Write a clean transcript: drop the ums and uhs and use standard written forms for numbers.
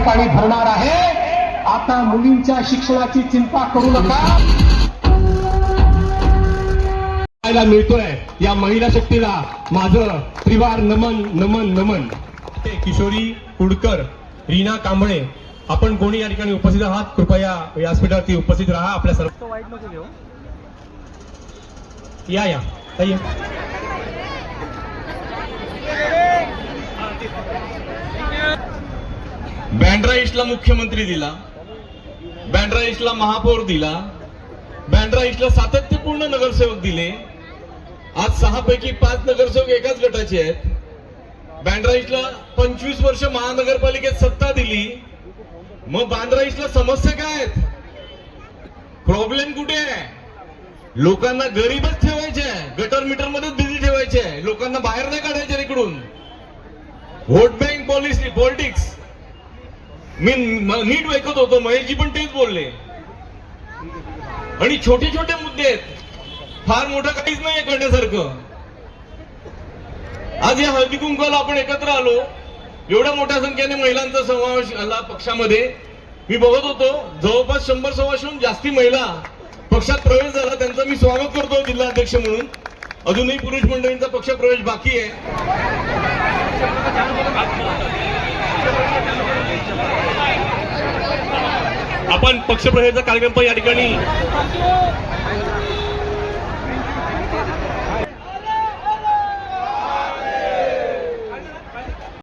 ठिकाणी भरणार आहे। आता मुलींच्या शिक्षणाची चिंता करू नका। मिळतोय या महिला शक्तीला माझं त्रिवार नमन नमन नमन। किशोरी कुडकर, रीना कांबळे, आपण कोणी या ठिकाणी उपस्थित आहात कृपया व्यासपीठावरती उपस्थित राहा। आपल्या सर्व वाईट नको घेऊ। या बँड्रा ईस्टला मुख्यमंत्री दिला, बँड्रा ईस्टला महापौर दिला, बँड्रा ईस्टला सातत्यपूर्ण नगरसेवक दिले। आज 6 पैकी 5 नगरसेवक एकाच गटाचे आहेत। बँड्रा ईस्टला 25 वर्ष महानगरपालिकेत सत्ता दिली। मग बँड्रा ईस्टला समस्या काय आहेत? प्रॉब्लेम कुठे आहे? लोकांना गरीबच ठेवायचे, गटर मीटर मध्येच बिझी ठेवायचे, लोकांना बाहेर नाही काढायचे इकडून। व्होट बँक पॉलिटिक्स मी नीट ऐकत होतो, महेशजी पण तेच बोलले। आणि छोटे छोटे मुद्दे आहेत, फार मोठं काहीच नाही करण्यासारखं। आज या हळदी कुंकवाला आपण एकत्र आलो, एवढ्या मोठ्या संख्येने महिलांचा समावेश आला पक्षामध्ये। मी बघत होतो जवळपास 100-125 जास्ती महिला पक्षात प्रवेश झाला, त्यांचं मी स्वागत करतो जिल्हा अध्यक्ष म्हणून। अजूनही पुरुष मंडळींचा पक्ष प्रवेश बाकी आहे। आपण पक्षप्रवेशाचा कार्यक्रम पण या ठिकाणी